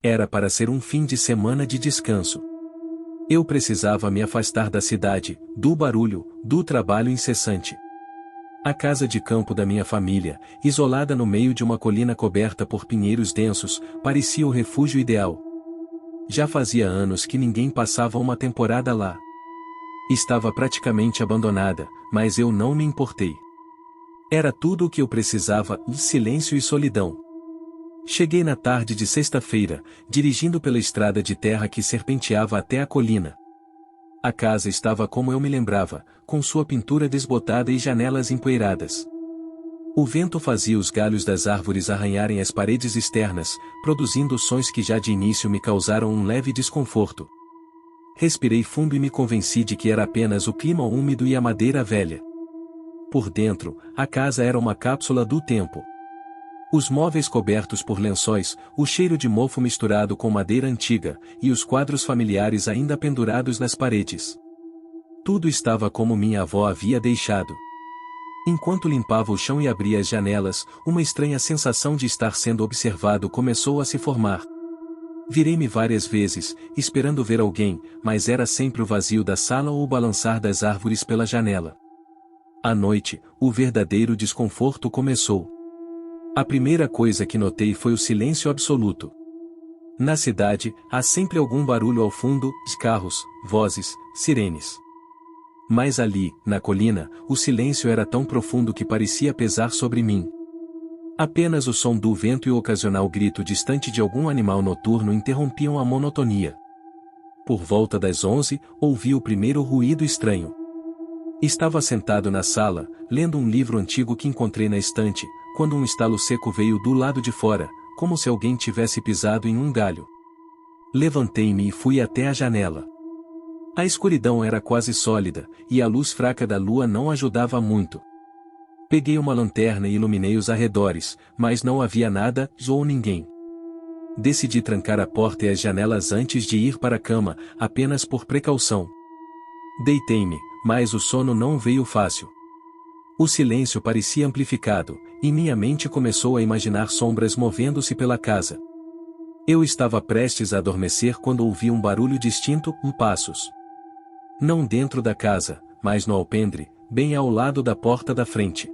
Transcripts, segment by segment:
Era para ser um fim de semana de descanso. Eu precisava me afastar da cidade, do barulho, do trabalho incessante. A casa de campo da minha família, isolada no meio de uma colina coberta por pinheiros densos, parecia o refúgio ideal. Já fazia anos que ninguém passava uma temporada lá. Estava praticamente abandonada, mas eu não me importei. Era tudo o que eu precisava, silêncio e solidão. Cheguei na tarde de sexta-feira, dirigindo pela estrada de terra que serpenteava até a colina. A casa estava como eu me lembrava, com sua pintura desbotada e janelas empoeiradas. O vento fazia os galhos das árvores arranharem as paredes externas, produzindo sons que já de início me causaram um leve desconforto. Respirei fundo e me convenci de que era apenas o clima úmido e a madeira velha. Por dentro, a casa era uma cápsula do tempo. Os móveis cobertos por lençóis, o cheiro de mofo misturado com madeira antiga, e os quadros familiares ainda pendurados nas paredes. Tudo estava como minha avó havia deixado. Enquanto limpava o chão e abria as janelas, uma estranha sensação de estar sendo observado começou a se formar. Virei-me várias vezes, esperando ver alguém, mas era sempre o vazio da sala ou o balançar das árvores pela janela. À noite, o verdadeiro desconforto começou. A primeira coisa que notei foi o silêncio absoluto. Na cidade, há sempre algum barulho ao fundo, carros, vozes, sirenes. Mas ali, na colina, o silêncio era tão profundo que parecia pesar sobre mim. Apenas o som do vento e o ocasional grito distante de algum animal noturno interrompiam a monotonia. Por volta das 11, ouvi o primeiro ruído estranho. Estava sentado na sala, lendo um livro antigo que encontrei na estante, quando um estalo seco veio do lado de fora, como se alguém tivesse pisado em um galho. Levantei-me e fui até a janela. A escuridão era quase sólida, e a luz fraca da lua não ajudava muito. Peguei uma lanterna e iluminei os arredores, mas não havia nada, ou ninguém. Decidi trancar a porta e as janelas antes de ir para a cama, apenas por precaução. Deitei-me, mas o sono não veio fácil. O silêncio parecia amplificado, e minha mente começou a imaginar sombras movendo-se pela casa. Eu estava prestes a adormecer quando ouvi um barulho distinto, passos. Não dentro da casa, mas no alpendre, bem ao lado da porta da frente.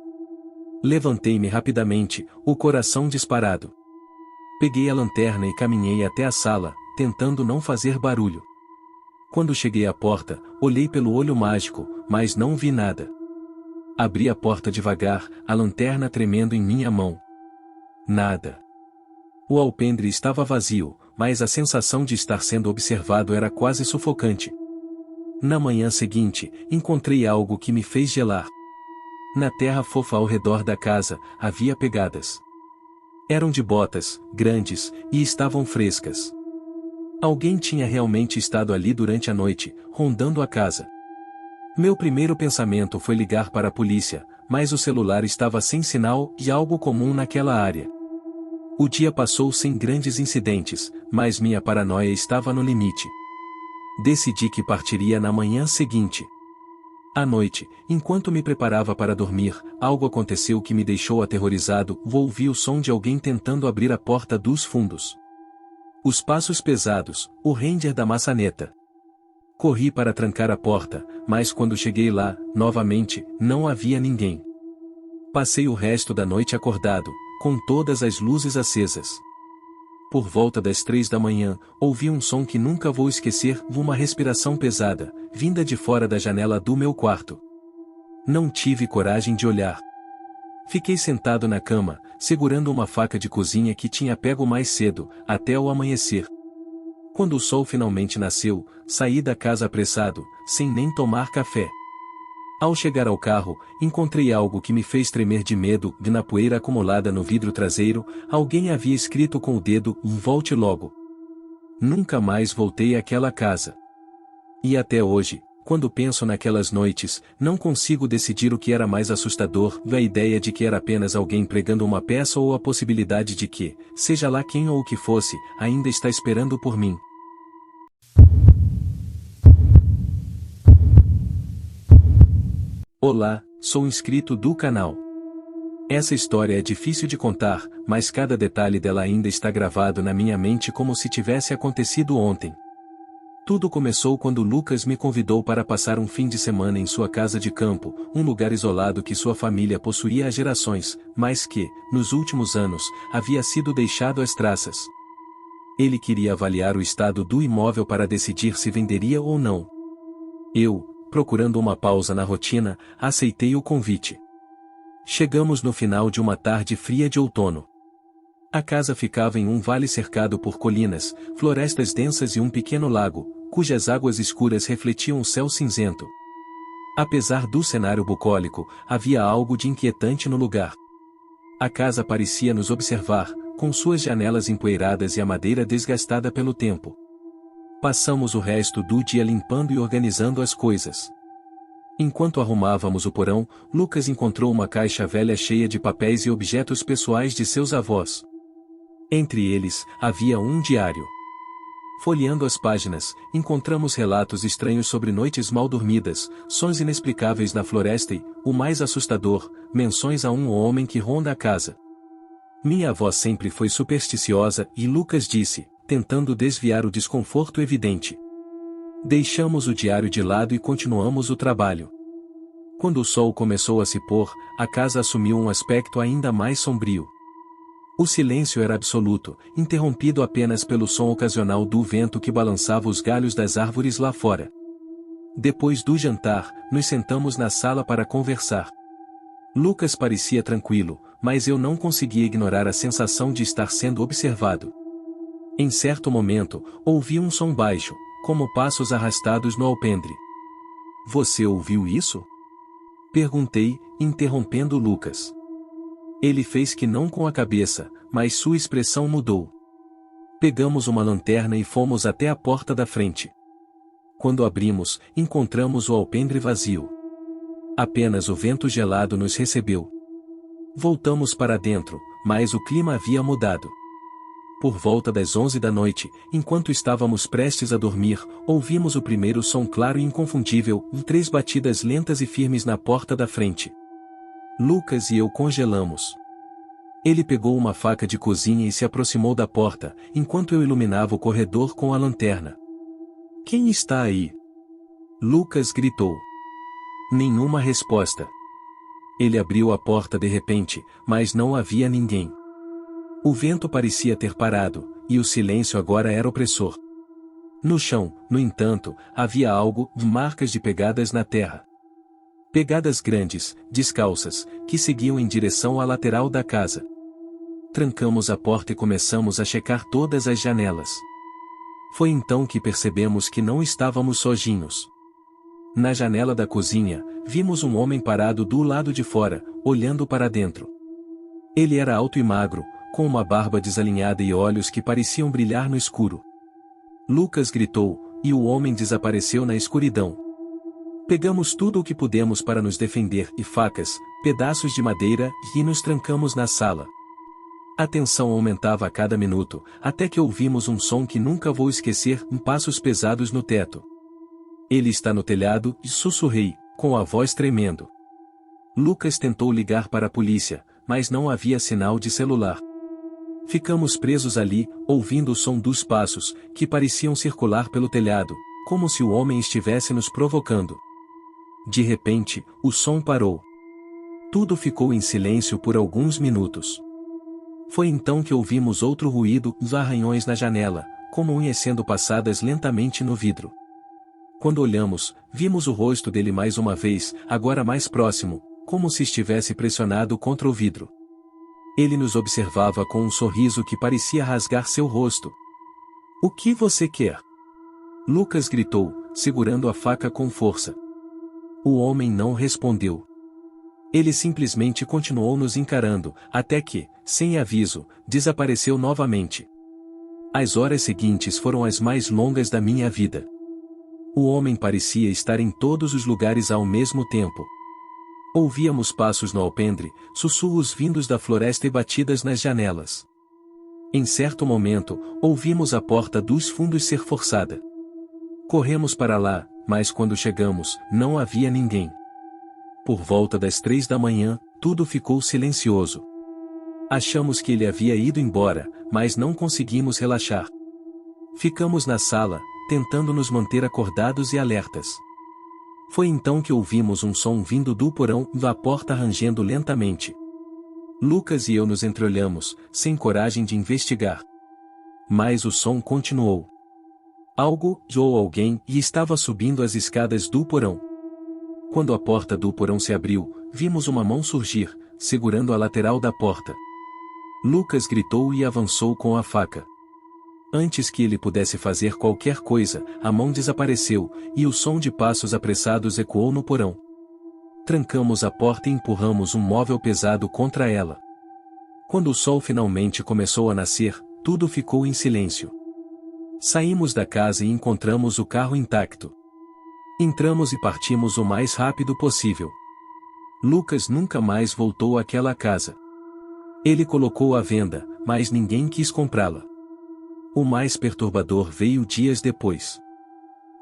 Levantei-me rapidamente, o coração disparado. Peguei a lanterna e caminhei até a sala, tentando não fazer barulho. Quando cheguei à porta, olhei pelo olho mágico, mas não vi nada. Abri a porta devagar, a lanterna tremendo em minha mão. Nada. O alpendre estava vazio, mas a sensação de estar sendo observado era quase sufocante. Na manhã seguinte, encontrei algo que me fez gelar. Na terra fofa ao redor da casa, havia pegadas. Eram de botas, grandes, e estavam frescas. Alguém tinha realmente estado ali durante a noite, rondando a casa. Meu primeiro pensamento foi ligar para a polícia, mas o celular estava sem sinal e algo comum naquela área. O dia passou sem grandes incidentes, mas minha paranoia estava no limite. Decidi que partiria na manhã seguinte. À noite, enquanto me preparava para dormir, algo aconteceu que me deixou aterrorizado. Ouvi o som de alguém tentando abrir a porta dos fundos. Os passos pesados, o render da maçaneta. Corri para trancar a porta, mas quando cheguei lá, novamente, não havia ninguém. Passei o resto da noite acordado, com todas as luzes acesas. Por volta das 3 da manhã, ouvi um som que nunca vou esquecer, uma respiração pesada, vinda de fora da janela do meu quarto. Não tive coragem de olhar. Fiquei sentado na cama, segurando uma faca de cozinha que tinha pego mais cedo, até o amanhecer. Quando o sol finalmente nasceu, saí da casa apressado, sem nem tomar café. Ao chegar ao carro, encontrei algo que me fez tremer de medo. Na poeira acumulada no vidro traseiro, alguém havia escrito com o dedo: "Volte logo". Nunca mais voltei àquela casa. E até hoje, quando penso naquelas noites, não consigo decidir o que era mais assustador: a ideia de que era apenas alguém pregando uma peça ou a possibilidade de que, seja lá quem ou o que fosse, ainda está esperando por mim. Olá, sou inscrito do canal. Essa história é difícil de contar, mas cada detalhe dela ainda está gravado na minha mente como se tivesse acontecido ontem. Tudo começou quando Lucas me convidou para passar um fim de semana em sua casa de campo, um lugar isolado que sua família possuía há gerações, mas que, nos últimos anos, havia sido deixado às traças. Ele queria avaliar o estado do imóvel para decidir se venderia ou não. Eu, procurando uma pausa na rotina, aceitei o convite. Chegamos no final de uma tarde fria de outono. A casa ficava em um vale cercado por colinas, florestas densas e um pequeno lago, cujas águas escuras refletiam o céu cinzento. Apesar do cenário bucólico, havia algo de inquietante no lugar. A casa parecia nos observar, com suas janelas empoeiradas e a madeira desgastada pelo tempo. Passamos o resto do dia limpando e organizando as coisas. Enquanto arrumávamos o porão, Lucas encontrou uma caixa velha cheia de papéis e objetos pessoais de seus avós. Entre eles, havia um diário. Folheando as páginas, encontramos relatos estranhos sobre noites mal dormidas, sons inexplicáveis na floresta e, o mais assustador, menções a um homem que ronda a casa. Minha avó sempre foi supersticiosa e Lucas disse, tentando desviar o desconforto evidente. Deixamos o diário de lado e continuamos o trabalho. Quando o sol começou a se pôr, a casa assumiu um aspecto ainda mais sombrio. O silêncio era absoluto, interrompido apenas pelo som ocasional do vento que balançava os galhos das árvores lá fora. Depois do jantar, nos sentamos na sala para conversar. Lucas parecia tranquilo, mas eu não conseguia ignorar a sensação de estar sendo observado. Em certo momento, ouvi um som baixo, como passos arrastados no alpendre. Você ouviu isso? Perguntei, interrompendo Lucas. Ele fez que não com a cabeça, mas sua expressão mudou. Pegamos uma lanterna e fomos até a porta da frente. Quando abrimos, encontramos o alpendre vazio. Apenas o vento gelado nos recebeu. Voltamos para dentro, mas o clima havia mudado. Por volta das 11 da noite, enquanto estávamos prestes a dormir, ouvimos o primeiro som claro e inconfundível, 3 batidas lentas e firmes na porta da frente. Lucas e eu congelamos. Ele pegou uma faca de cozinha e se aproximou da porta, enquanto eu iluminava o corredor com a lanterna. Quem está aí? Lucas gritou. Nenhuma resposta. Ele abriu a porta de repente, mas não havia ninguém. O vento parecia ter parado, e o silêncio agora era opressor. No chão, no entanto, havia algo, marcas de pegadas na terra. Pegadas grandes, descalças, que seguiam em direção à lateral da casa. Trancamos a porta e começamos a checar todas as janelas. Foi então que percebemos que não estávamos sozinhos. Na janela da cozinha, vimos um homem parado do lado de fora, olhando para dentro. Ele era alto e magro, com uma barba desalinhada e olhos que pareciam brilhar no escuro. Lucas gritou, e o homem desapareceu na escuridão. Pegamos tudo o que pudemos para nos defender, e facas, pedaços de madeira, e nos trancamos na sala. A tensão aumentava a cada minuto, até que ouvimos um som que nunca vou esquecer, passos pesados no teto. Ele está no telhado, e sussurrei, com a voz tremendo. Lucas tentou ligar para a polícia, mas não havia sinal de celular. Ficamos presos ali, ouvindo o som dos passos, que pareciam circular pelo telhado, como se o homem estivesse nos provocando. De repente, o som parou. Tudo ficou em silêncio por alguns minutos. Foi então que ouvimos outro ruído, os arranhões na janela, como unhas sendo passadas lentamente no vidro. Quando olhamos, vimos o rosto dele mais uma vez, agora mais próximo, como se estivesse pressionado contra o vidro. Ele nos observava com um sorriso que parecia rasgar seu rosto. O que você quer? Lucas gritou, segurando a faca com força. O homem não respondeu. Ele simplesmente continuou nos encarando, até que, sem aviso, desapareceu novamente. As horas seguintes foram as mais longas da minha vida. O homem parecia estar em todos os lugares ao mesmo tempo. Ouvíamos passos no alpendre, sussurros vindos da floresta e batidas nas janelas. Em certo momento, ouvimos a porta dos fundos ser forçada. Corremos para lá, mas quando chegamos, não havia ninguém. Por volta das 3 da manhã, tudo ficou silencioso. Achamos que ele havia ido embora, mas não conseguimos relaxar. Ficamos na sala, tentando nos manter acordados e alertas. Foi então que ouvimos um som vindo do porão, da porta rangendo lentamente. Lucas e eu nos entreolhamos, sem coragem de investigar. Mas o som continuou. Algo, ou alguém, estava subindo as escadas do porão. Quando a porta do porão se abriu, vimos uma mão surgir, segurando a lateral da porta. Lucas gritou e avançou com a faca. Antes que ele pudesse fazer qualquer coisa, a mão desapareceu, e o som de passos apressados ecoou no porão. Trancamos a porta e empurramos um móvel pesado contra ela. Quando o sol finalmente começou a nascer, tudo ficou em silêncio. Saímos da casa e encontramos o carro intacto. Entramos e partimos o mais rápido possível. Lucas nunca mais voltou àquela casa. Ele colocou à venda, mas ninguém quis comprá-la. O mais perturbador veio dias depois.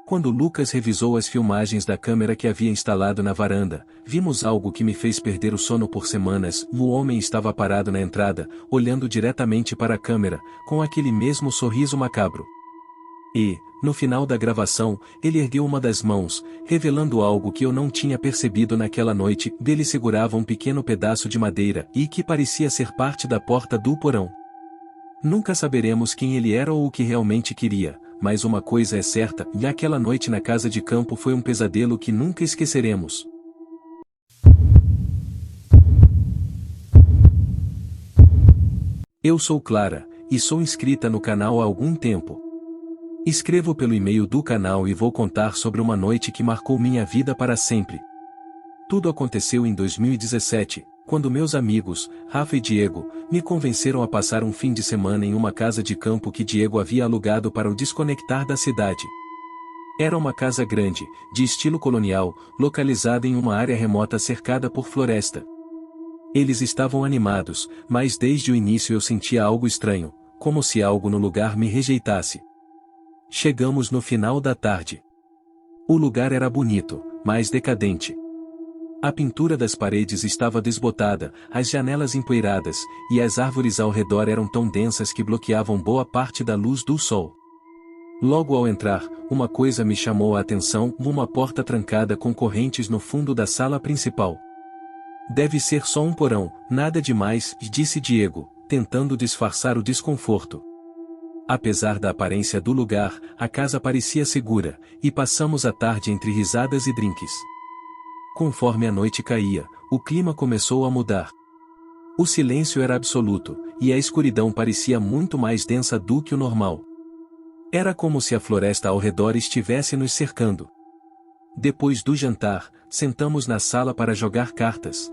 Quando Lucas revisou as filmagens da câmera que havia instalado na varanda, vimos algo que me fez perder o sono por semanas. O homem estava parado na entrada, olhando diretamente para a câmera, com aquele mesmo sorriso macabro. E, no final da gravação, ele ergueu uma das mãos, revelando algo que eu não tinha percebido naquela noite. Dele segurava um pequeno pedaço de madeira e que parecia ser parte da porta do porão. Nunca saberemos quem ele era ou o que realmente queria, mas uma coisa é certa, e aquela noite na casa de campo foi um pesadelo que nunca esqueceremos. Eu sou Clara, e sou inscrita no canal há algum tempo. Escrevo pelo e-mail do canal e vou contar sobre uma noite que marcou minha vida para sempre. Tudo aconteceu em 2017, quando meus amigos, Rafa e Diego, me convenceram a passar um fim de semana em uma casa de campo que Diego havia alugado para o desconectar da cidade. Era uma casa grande, de estilo colonial, localizada em uma área remota cercada por floresta. Eles estavam animados, mas desde o início eu sentia algo estranho, como se algo no lugar me rejeitasse. Chegamos no final da tarde. O lugar era bonito, mas decadente. A pintura das paredes estava desbotada, as janelas empoeiradas, e as árvores ao redor eram tão densas que bloqueavam boa parte da luz do sol. Logo ao entrar, uma coisa me chamou a atenção: uma porta trancada com correntes no fundo da sala principal. Deve ser só um porão, nada demais, disse Diego, tentando disfarçar o desconforto. Apesar da aparência do lugar, a casa parecia segura, e passamos a tarde entre risadas e drinks. Conforme a noite caía, o clima começou a mudar. O silêncio era absoluto, e a escuridão parecia muito mais densa do que o normal. Era como se a floresta ao redor estivesse nos cercando. Depois do jantar, sentamos na sala para jogar cartas.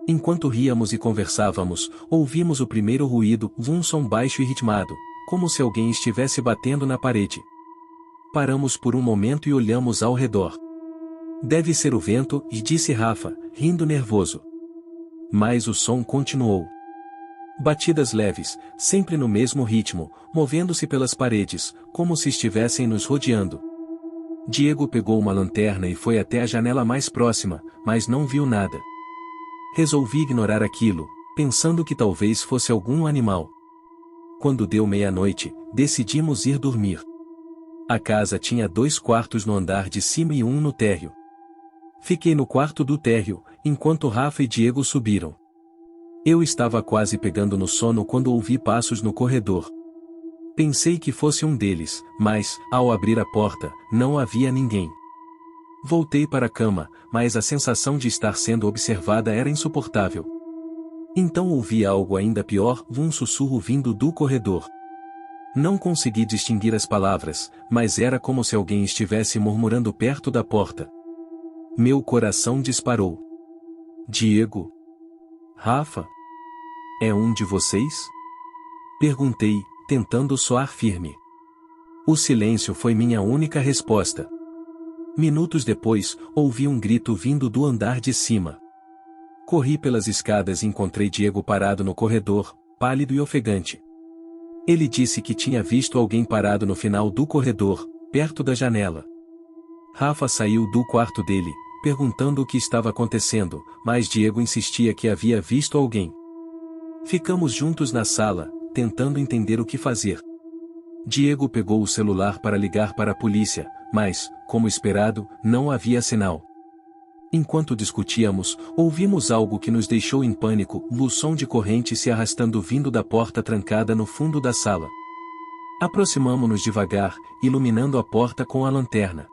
Enquanto ríamos e conversávamos, ouvimos o primeiro ruído, um som baixo e ritmado, como se alguém estivesse batendo na parede. Paramos por um momento e olhamos ao redor. Deve ser o vento, disse Rafa, rindo nervoso. Mas o som continuou. Batidas leves, sempre no mesmo ritmo, movendo-se pelas paredes, como se estivessem nos rodeando. Diego pegou uma lanterna e foi até a janela mais próxima, mas não viu nada. Resolvi ignorar aquilo, pensando que talvez fosse algum animal. Quando deu meia-noite, decidimos ir dormir. A casa tinha 2 quartos no andar de cima e um no térreo. Fiquei no quarto do térreo, enquanto Rafa e Diego subiram. Eu estava quase pegando no sono quando ouvi passos no corredor. Pensei que fosse um deles, mas, ao abrir a porta, não havia ninguém. Voltei para a cama, mas a sensação de estar sendo observada era insuportável. Então ouvi algo ainda pior, um sussurro vindo do corredor. Não consegui distinguir as palavras, mas era como se alguém estivesse murmurando perto da porta. Meu coração disparou. Diego? Rafa? É um de vocês? Perguntei, tentando soar firme. O silêncio foi minha única resposta. Minutos depois, ouvi um grito vindo do andar de cima. Corri pelas escadas e encontrei Diego parado no corredor, pálido e ofegante. Ele disse que tinha visto alguém parado no final do corredor, perto da janela. Rafa saiu do quarto dele, perguntando o que estava acontecendo, mas Diego insistia que havia visto alguém. Ficamos juntos na sala, tentando entender o que fazer. Diego pegou o celular para ligar para a polícia, mas, como esperado, não havia sinal. Enquanto discutíamos, ouvimos algo que nos deixou em pânico, o som de corrente se arrastando vindo da porta trancada no fundo da sala. Aproximamo-nos devagar, iluminando a porta com a lanterna.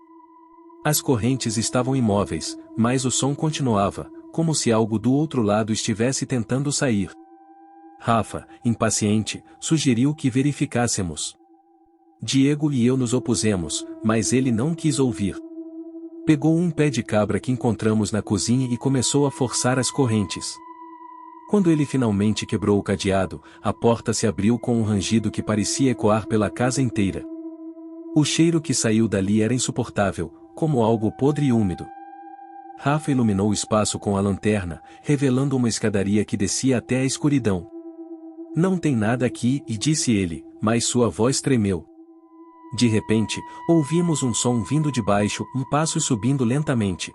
As correntes estavam imóveis, mas o som continuava, como se algo do outro lado estivesse tentando sair. Rafa, impaciente, sugeriu que verificássemos. Diego e eu nos opusemos, mas ele não quis ouvir. Pegou um pé de cabra que encontramos na cozinha e começou a forçar as correntes. Quando ele finalmente quebrou o cadeado, a porta se abriu com um rangido que parecia ecoar pela casa inteira. O cheiro que saiu dali era insuportável, como algo podre e úmido. Rafa iluminou o espaço com a lanterna, revelando uma escadaria que descia até a escuridão. "Não tem nada aqui", disse ele, mas sua voz tremeu. De repente, ouvimos um som vindo de baixo, passos subindo lentamente.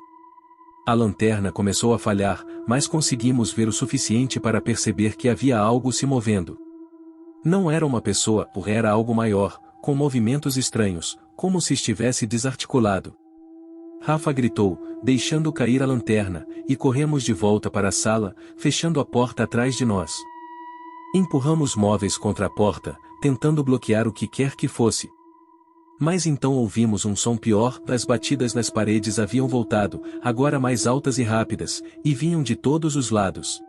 A lanterna começou a falhar, mas conseguimos ver o suficiente para perceber que havia algo se movendo. Não era uma pessoa, era algo maior, com movimentos estranhos, como se estivesse desarticulado. Rafa gritou, deixando cair a lanterna, e corremos de volta para a sala, fechando a porta atrás de nós. Empurramos móveis contra a porta, tentando bloquear o que quer que fosse. Mas então ouvimos um som pior, as batidas nas paredes haviam voltado, agora mais altas e rápidas, e vinham de todos os lados.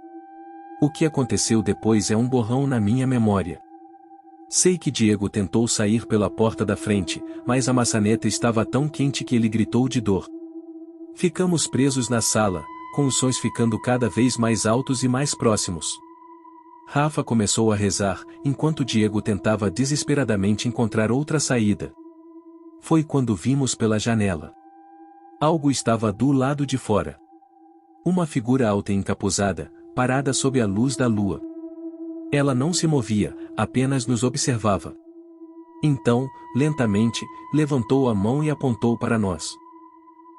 O que aconteceu depois é um borrão na minha memória. Sei que Diego tentou sair pela porta da frente, mas a maçaneta estava tão quente que ele gritou de dor. Ficamos presos na sala, com os sons ficando cada vez mais altos e mais próximos. Rafa começou a rezar, enquanto Diego tentava desesperadamente encontrar outra saída. Foi quando vimos pela janela. Algo estava do lado de fora. Uma figura alta e encapuzada, parada sob a luz da lua. Ela não se movia, apenas nos observava. Então, lentamente, levantou a mão e apontou para nós.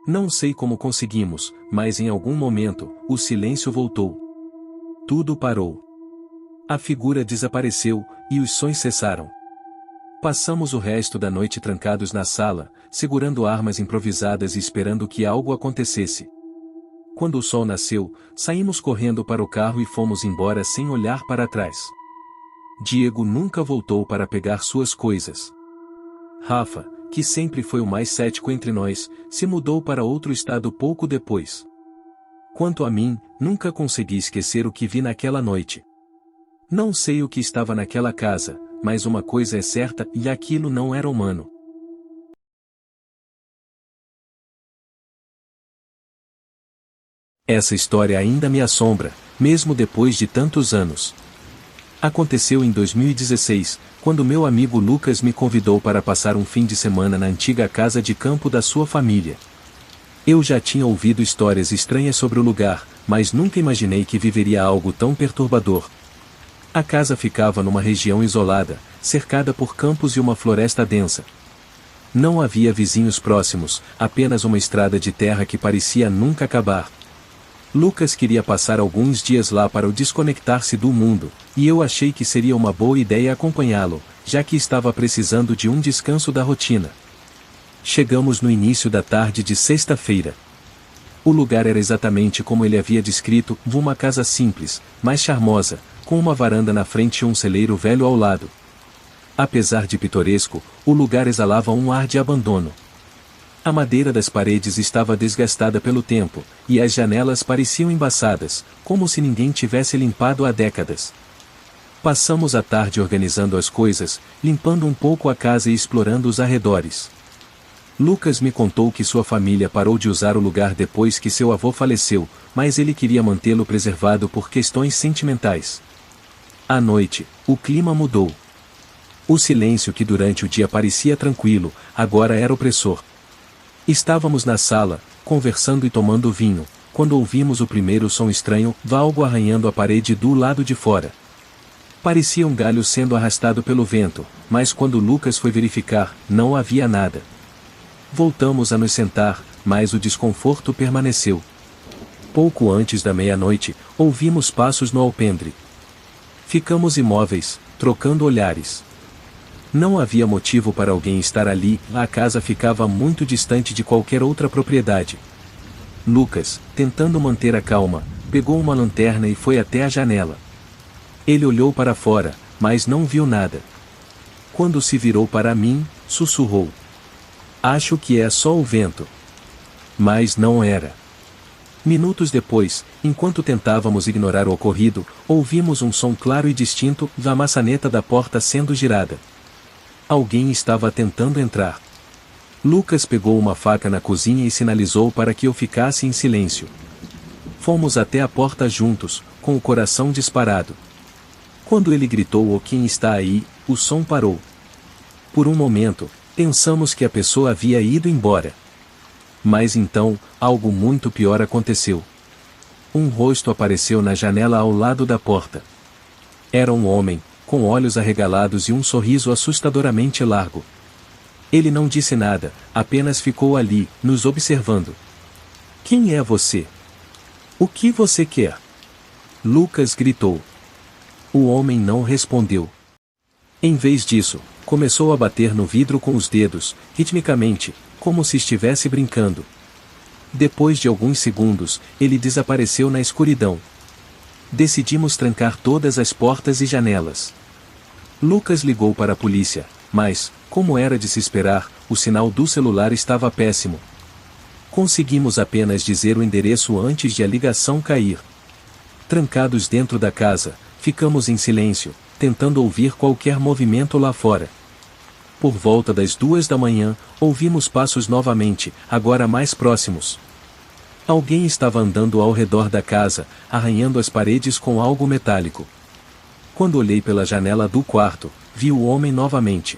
Não sei como conseguimos, mas em algum momento, o silêncio voltou. Tudo parou. A figura desapareceu, e os sons cessaram. Passamos o resto da noite trancados na sala, segurando armas improvisadas e esperando que algo acontecesse. Quando o sol nasceu, saímos correndo para o carro e fomos embora sem olhar para trás. Diego nunca voltou para pegar suas coisas. Rafa, que sempre foi o mais cético entre nós, se mudou para outro estado pouco depois. Quanto a mim, nunca consegui esquecer o que vi naquela noite. Não sei o que estava naquela casa, mas uma coisa é certa, e aquilo não era humano. Essa história ainda me assombra, mesmo depois de tantos anos. Aconteceu em 2016, quando meu amigo Lucas me convidou para passar um fim de semana na antiga casa de campo da sua família. Eu já tinha ouvido histórias estranhas sobre o lugar, mas nunca imaginei que viveria algo tão perturbador. A casa ficava numa região isolada, cercada por campos e uma floresta densa. Não havia vizinhos próximos, apenas uma estrada de terra que parecia nunca acabar. Lucas queria passar alguns dias lá para o desconectar-se do mundo, e eu achei que seria uma boa ideia acompanhá-lo, já que estava precisando de um descanso da rotina. Chegamos no início da tarde de sexta-feira. O lugar era exatamente como ele havia descrito, uma casa simples, mas charmosa, com uma varanda na frente e um celeiro velho ao lado. Apesar de pitoresco, o lugar exalava um ar de abandono. A madeira das paredes estava desgastada pelo tempo, e as janelas pareciam embaçadas, como se ninguém tivesse limpado há décadas. Passamos a tarde organizando as coisas, limpando um pouco a casa e explorando os arredores. Lucas me contou que sua família parou de usar o lugar depois que seu avô faleceu, mas ele queria mantê-lo preservado por questões sentimentais. À noite, o clima mudou. O silêncio que durante o dia parecia tranquilo, agora era opressor. Estávamos na sala, conversando e tomando vinho, quando ouvimos o primeiro som estranho, algo arranhando a parede do lado de fora. Parecia um galho sendo arrastado pelo vento, mas quando Lucas foi verificar, não havia nada. Voltamos a nos sentar, mas o desconforto permaneceu. Pouco antes da meia-noite, ouvimos passos no alpendre. Ficamos imóveis, trocando olhares. Não havia motivo para alguém estar ali, a casa ficava muito distante de qualquer outra propriedade. Lucas, tentando manter a calma, pegou uma lanterna e foi até a janela. Ele olhou para fora, mas não viu nada. Quando se virou para mim, sussurrou: "Acho que é só o vento." Mas não era. Minutos depois, enquanto tentávamos ignorar o ocorrido, ouvimos um som claro e distinto da maçaneta da porta sendo girada. Alguém estava tentando entrar. Lucas pegou uma faca na cozinha e sinalizou para que eu ficasse em silêncio. Fomos até a porta juntos, com o coração disparado. Quando ele gritou: "Oh, quem está aí?", o som parou. Por um momento, pensamos que a pessoa havia ido embora. Mas então, algo muito pior aconteceu. Um rosto apareceu na janela ao lado da porta. Era um homem, com olhos arregalados e um sorriso assustadoramente largo. Ele não disse nada, apenas ficou ali, nos observando. "Quem é você? O que você quer?", Lucas gritou. O homem não respondeu. Em vez disso, começou a bater no vidro com os dedos, ritmicamente, como se estivesse brincando. Depois de alguns segundos, ele desapareceu na escuridão. Decidimos trancar todas as portas e janelas. Lucas ligou para a polícia, mas, como era de se esperar, o sinal do celular estava péssimo. Conseguimos apenas dizer o endereço antes de a ligação cair. Trancados dentro da casa, ficamos em silêncio, tentando ouvir qualquer movimento lá fora. Por volta das 2 da manhã, ouvimos passos novamente, agora mais próximos. Alguém estava andando ao redor da casa, arranhando as paredes com algo metálico. Quando olhei pela janela do quarto, vi o homem novamente.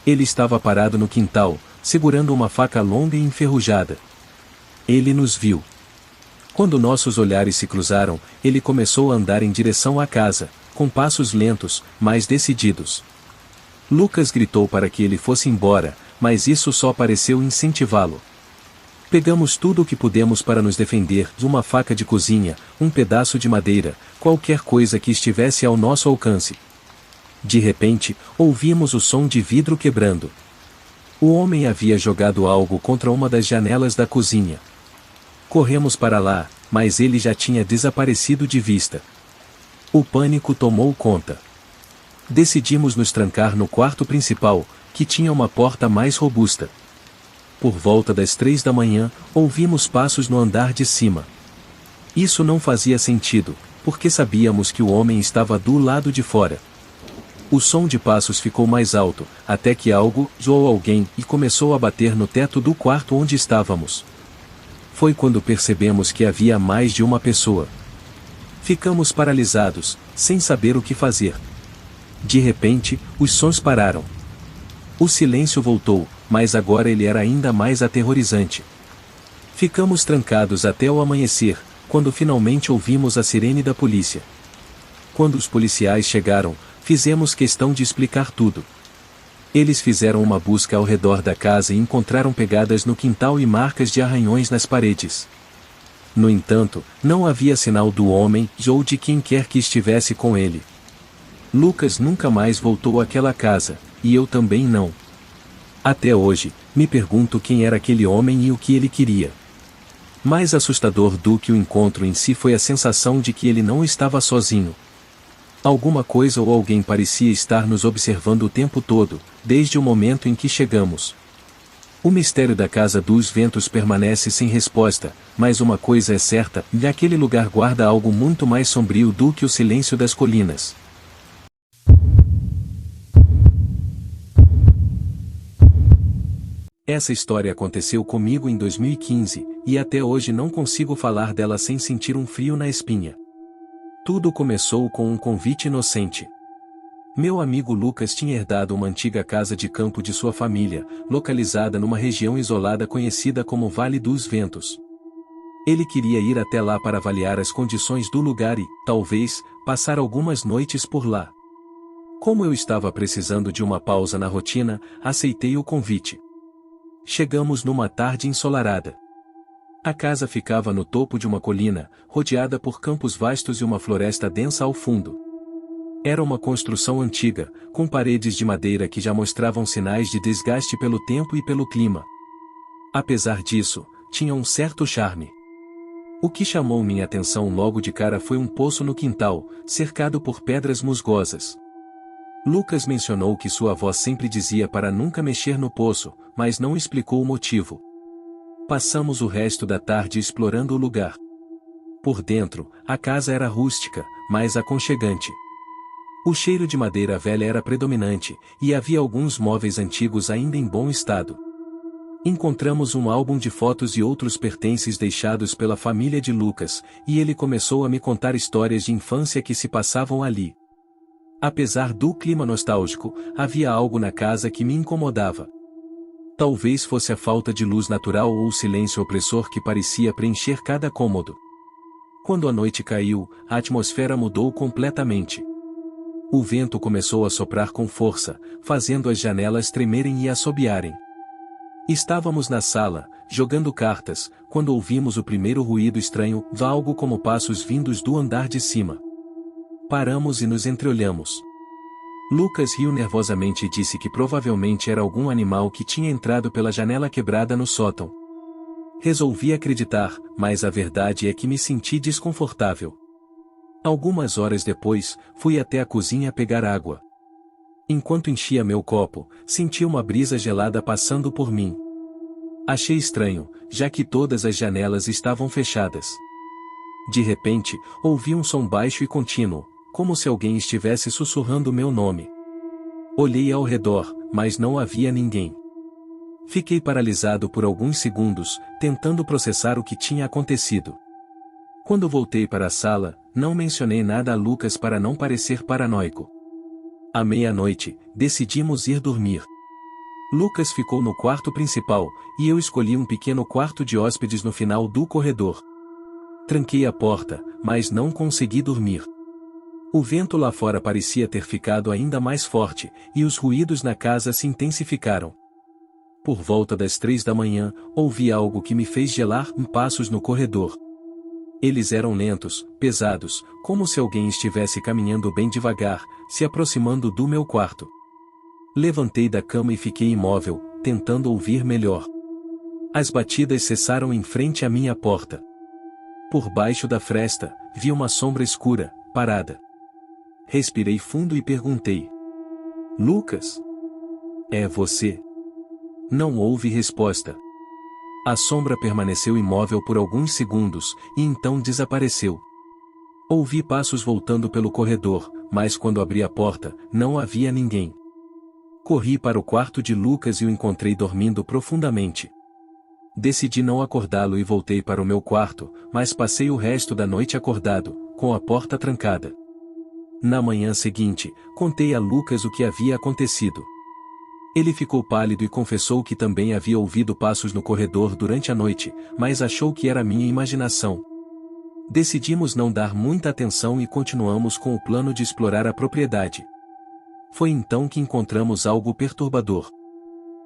Ele estava parado no quintal, segurando uma faca longa e enferrujada. Ele nos viu. Quando nossos olhares se cruzaram, ele começou a andar em direção à casa, com passos lentos, mas decididos. Lucas gritou para que ele fosse embora, mas isso só pareceu incentivá-lo. Pegamos tudo o que pudemos para nos defender, uma faca de cozinha, um pedaço de madeira, qualquer coisa que estivesse ao nosso alcance. De repente, ouvimos o som de vidro quebrando. O homem havia jogado algo contra uma das janelas da cozinha. Corremos para lá, mas ele já tinha desaparecido de vista. O pânico tomou conta. Decidimos nos trancar no quarto principal, que tinha uma porta mais robusta. Por volta das 3 da manhã, ouvimos passos no andar de cima. Isso não fazia sentido, porque sabíamos que o homem estava do lado de fora. O som de passos ficou mais alto, até que algo, ou alguém, começou a bater no teto do quarto onde estávamos. Foi quando percebemos que havia mais de uma pessoa. Ficamos paralisados, sem saber o que fazer. De repente, os sons pararam. O silêncio voltou, mas agora ele era ainda mais aterrorizante. Ficamos trancados até o amanhecer, quando finalmente ouvimos a sirene da polícia. Quando os policiais chegaram, fizemos questão de explicar tudo. Eles fizeram uma busca ao redor da casa e encontraram pegadas no quintal e marcas de arranhões nas paredes. No entanto, não havia sinal do homem ou de quem quer que estivesse com ele. Lucas nunca mais voltou àquela casa, e eu também não. Até hoje, me pergunto quem era aquele homem e o que ele queria. Mais assustador do que o encontro em si foi a sensação de que ele não estava sozinho. Alguma coisa ou alguém parecia estar nos observando o tempo todo, desde o momento em que chegamos. O mistério da Casa dos Ventos permanece sem resposta, mas uma coisa é certa, aquele lugar guarda algo muito mais sombrio do que o silêncio das colinas. Essa história aconteceu comigo em 2015, e até hoje não consigo falar dela sem sentir um frio na espinha. Tudo começou com um convite inocente. Meu amigo Lucas tinha herdado uma antiga casa de campo de sua família, localizada numa região isolada conhecida como Vale dos Ventos. Ele queria ir até lá para avaliar as condições do lugar e, talvez, passar algumas noites por lá. Como eu estava precisando de uma pausa na rotina, aceitei o convite. chegamos numa tarde ensolarada. A casa ficava no topo de uma colina, rodeada por campos vastos e uma floresta densa ao fundo. Era uma construção antiga, com paredes de madeira que já mostravam sinais de desgaste pelo tempo e pelo clima. Apesar disso, tinha um certo charme. O que chamou minha atenção logo de cara foi um poço no quintal, cercado por pedras musgosas. Lucas mencionou que sua avó sempre dizia para nunca mexer no poço, mas não explicou o motivo. Passamos o resto da tarde explorando o lugar. Por dentro, a casa era rústica, mas aconchegante. O cheiro de madeira velha era predominante, e havia alguns móveis antigos ainda em bom estado. Encontramos um álbum de fotos e outros pertences deixados pela família de Lucas, e ele começou a me contar histórias de infância que se passavam ali. Apesar do clima nostálgico, havia algo na casa que me incomodava. Talvez fosse a falta de luz natural ou o silêncio opressor que parecia preencher cada cômodo. Quando a noite caiu, a atmosfera mudou completamente. O vento começou a soprar com força, fazendo as janelas tremerem e assobiarem. Estávamos na sala, jogando cartas, quando ouvimos o primeiro ruído estranho, algo como passos vindos do andar de cima. Paramos e nos entreolhamos. Lucas riu nervosamente e disse que provavelmente era algum animal que tinha entrado pela janela quebrada no sótão. Resolvi acreditar, mas a verdade é que me senti desconfortável. Algumas horas depois, fui até a cozinha pegar água. Enquanto enchia meu copo, senti uma brisa gelada passando por mim. Achei estranho, já que todas as janelas estavam fechadas. De repente, ouvi um som baixo e contínuo, como se alguém estivesse sussurrando meu nome. Olhei ao redor, mas não havia ninguém. Fiquei paralisado por alguns segundos, tentando processar o que tinha acontecido. Quando voltei para a sala, não mencionei nada a Lucas para não parecer paranoico. À meia-noite, decidimos ir dormir. Lucas ficou no quarto principal, e eu escolhi um pequeno quarto de hóspedes no final do corredor. Tranquei a porta, mas não consegui dormir. O vento lá fora parecia ter ficado ainda mais forte, e os ruídos na casa se intensificaram. Por volta das 3 da manhã, ouvi algo que me fez gelar passos no corredor. Eles eram lentos, pesados, como se alguém estivesse caminhando bem devagar, se aproximando do meu quarto. Levantei da cama e fiquei imóvel, tentando ouvir melhor. As batidas cessaram em frente à minha porta. Por baixo da fresta, vi uma sombra escura, parada. Respirei fundo e perguntei: Lucas? É você? Não houve resposta. A sombra permaneceu imóvel por alguns segundos, e então desapareceu. Ouvi passos voltando pelo corredor, mas quando abri a porta, não havia ninguém. Corri para o quarto de Lucas e o encontrei dormindo profundamente. Decidi não acordá-lo e voltei para o meu quarto, mas passei o resto da noite acordado, com a porta trancada. Na manhã seguinte, contei a Lucas o que havia acontecido. Ele ficou pálido e confessou que também havia ouvido passos no corredor durante a noite, mas achou que era minha imaginação. Decidimos não dar muita atenção e continuamos com o plano de explorar a propriedade. Foi então que encontramos algo perturbador.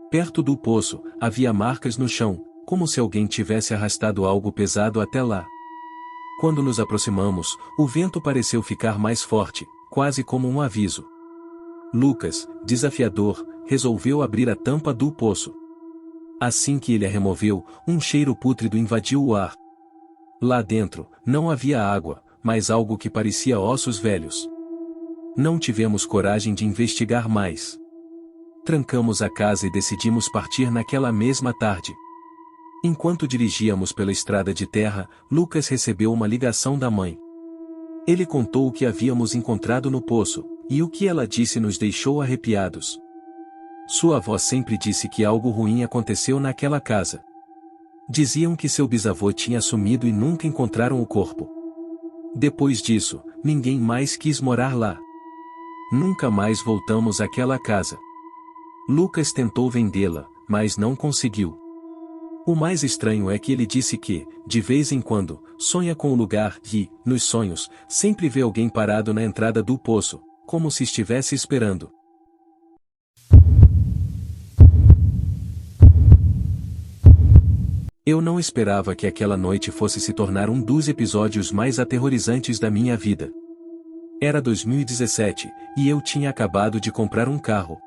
Perto do poço, havia marcas no chão, como se alguém tivesse arrastado algo pesado até lá. Quando nos aproximamos, o vento pareceu ficar mais forte, quase como um aviso. Lucas, desafiador, resolveu abrir a tampa do poço. Assim que ele a removeu, um cheiro pútrido invadiu o ar. Lá dentro, não havia água, mas algo que parecia ossos velhos. Não tivemos coragem de investigar mais. Trancamos a casa e decidimos partir naquela mesma tarde. Enquanto dirigíamos pela estrada de terra, Lucas recebeu uma ligação da mãe. Ele contou o que havíamos encontrado no poço, e o que ela disse nos deixou arrepiados. Sua avó sempre disse que algo ruim aconteceu naquela casa. Diziam que seu bisavô tinha sumido e nunca encontraram o corpo. Depois disso, ninguém mais quis morar lá. Nunca mais voltamos àquela casa. Lucas tentou vendê-la, mas não conseguiu. O mais estranho é que ele disse que, de vez em quando, sonha com o lugar e, nos sonhos, sempre vê alguém parado na entrada do poço, como se estivesse esperando. Eu não esperava que aquela noite fosse se tornar um dos episódios mais aterrorizantes da minha vida. Era 2017, e eu tinha acabado de comprar um carro.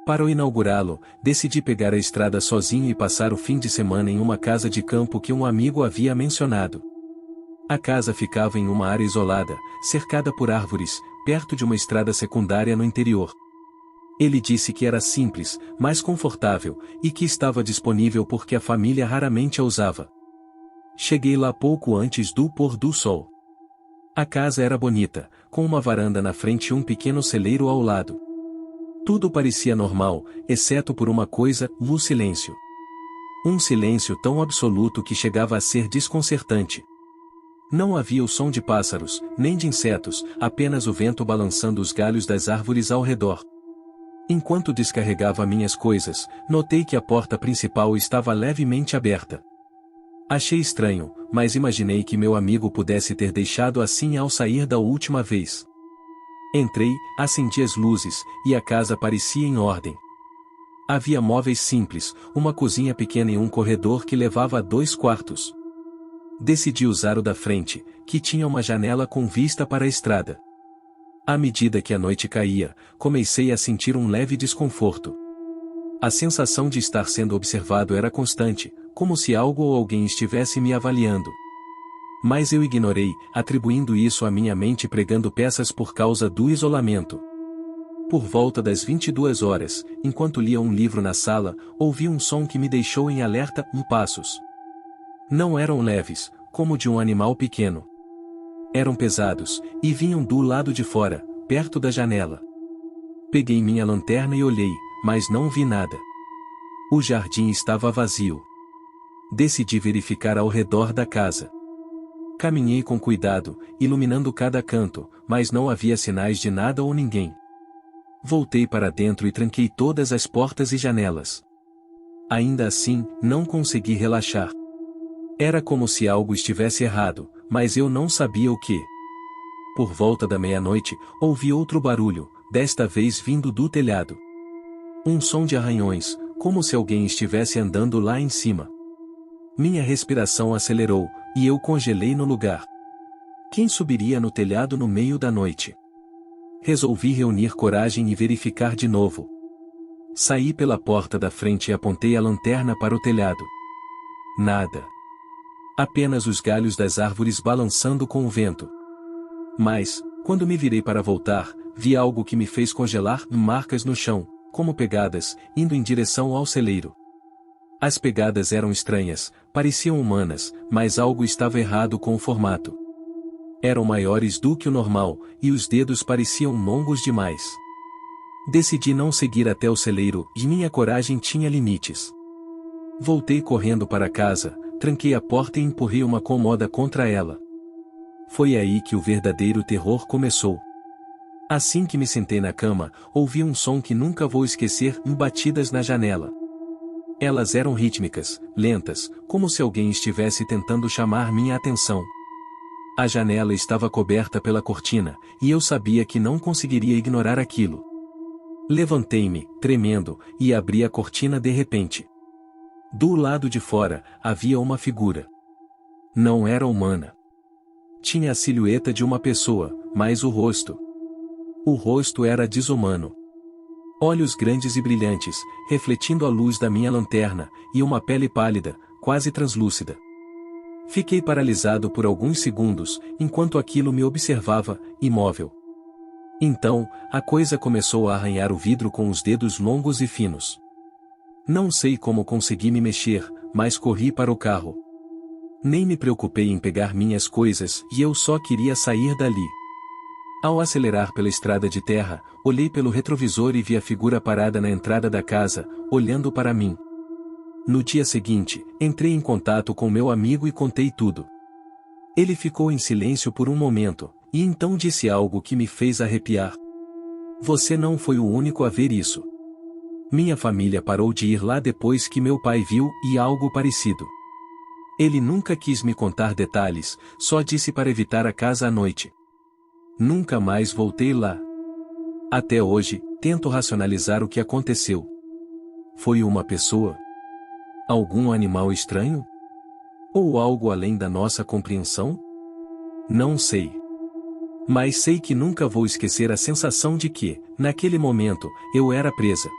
Para inaugurá-lo, decidi pegar a estrada sozinho e passar o fim de semana em uma casa de campo que um amigo havia mencionado. A casa ficava em uma área isolada, cercada por árvores, perto de uma estrada secundária no interior. Ele disse que era simples, mas confortável, e que estava disponível porque a família raramente a usava. Cheguei lá pouco antes do pôr do sol. A casa era bonita, com uma varanda na frente e um pequeno celeiro ao lado. Tudo parecia normal, exceto por uma coisa, o silêncio. Um silêncio tão absoluto que chegava a ser desconcertante. Não havia o som de pássaros, nem de insetos, apenas o vento balançando os galhos das árvores ao redor. Enquanto descarregava minhas coisas, notei que a porta principal estava levemente aberta. Achei estranho, mas imaginei que meu amigo pudesse ter deixado assim ao sair da última vez. Entrei, acendi as luzes, e a casa parecia em ordem. Havia móveis simples, uma cozinha pequena e um corredor que levava a 2 quartos. Decidi usar o da frente, que tinha uma janela com vista para a estrada. À medida que a noite caía, comecei a sentir um leve desconforto. A sensação de estar sendo observado era constante, como se algo ou alguém estivesse me avaliando. Mas eu ignorei, atribuindo isso à minha mente pregando peças por causa do isolamento. Por volta das 22 horas, enquanto lia um livro na sala, ouvi um som que me deixou em alerta, passos. Não eram leves, como de um animal pequeno. Eram pesados, e vinham do lado de fora, perto da janela. Peguei minha lanterna e olhei, mas não vi nada. O jardim estava vazio. Decidi verificar ao redor da casa. Caminhei com cuidado, iluminando cada canto, mas não havia sinais de nada ou ninguém. Voltei para dentro e tranquei todas as portas e janelas. Ainda assim, não consegui relaxar. Era como se algo estivesse errado, mas eu não sabia o que. Por volta da meia-noite, ouvi outro barulho, desta vez vindo do telhado. Um som de arranhões, como se alguém estivesse andando lá em cima. Minha respiração acelerou, e eu congelei no lugar. Quem subiria no telhado no meio da noite? Resolvi reunir coragem e verificar de novo. Saí pela porta da frente e apontei a lanterna para o telhado. Nada. Apenas os galhos das árvores balançando com o vento. Mas, quando me virei para voltar, vi algo que me fez congelar, marcas no chão, como pegadas, indo em direção ao celeiro. As pegadas eram estranhas, pareciam humanas, mas algo estava errado com o formato. Eram maiores do que o normal, e os dedos pareciam longos demais. Decidi não seguir até o celeiro, e minha coragem tinha limites. Voltei correndo para casa, tranquei a porta e empurrei uma cômoda contra ela. Foi aí que o verdadeiro terror começou. Assim que me sentei na cama, ouvi um som que nunca vou esquecer, batidas na janela. Elas eram rítmicas, lentas, como se alguém estivesse tentando chamar minha atenção. A janela estava coberta pela cortina, e eu sabia que não conseguiria ignorar aquilo. Levantei-me, tremendo, e abri a cortina de repente. Do lado de fora, havia uma figura. Não era humana. Tinha a silhueta de uma pessoa, mas o rosto. O rosto era desumano. Olhos grandes e brilhantes, refletindo a luz da minha lanterna, e uma pele pálida, quase translúcida. Fiquei paralisado por alguns segundos, enquanto aquilo me observava, imóvel. Então, a coisa começou a arranhar o vidro com os dedos longos e finos. Não sei como consegui me mexer, mas corri para o carro. Nem me preocupei em pegar minhas coisas, e eu só queria sair dali. Ao acelerar pela estrada de terra, olhei pelo retrovisor e vi a figura parada na entrada da casa, olhando para mim. No dia seguinte, entrei em contato com meu amigo e contei tudo. Ele ficou em silêncio por um momento, e então disse algo que me fez arrepiar. Você não foi o único a ver isso. Minha família parou de ir lá depois que meu pai viu e algo parecido. Ele nunca quis me contar detalhes, só disse para evitar a casa à noite. Nunca mais voltei lá. Até hoje, tento racionalizar o que aconteceu. Foi uma pessoa? Algum animal estranho? Ou algo além da nossa compreensão? Não sei. Mas sei que nunca vou esquecer a sensação de que, naquele momento, eu era presa,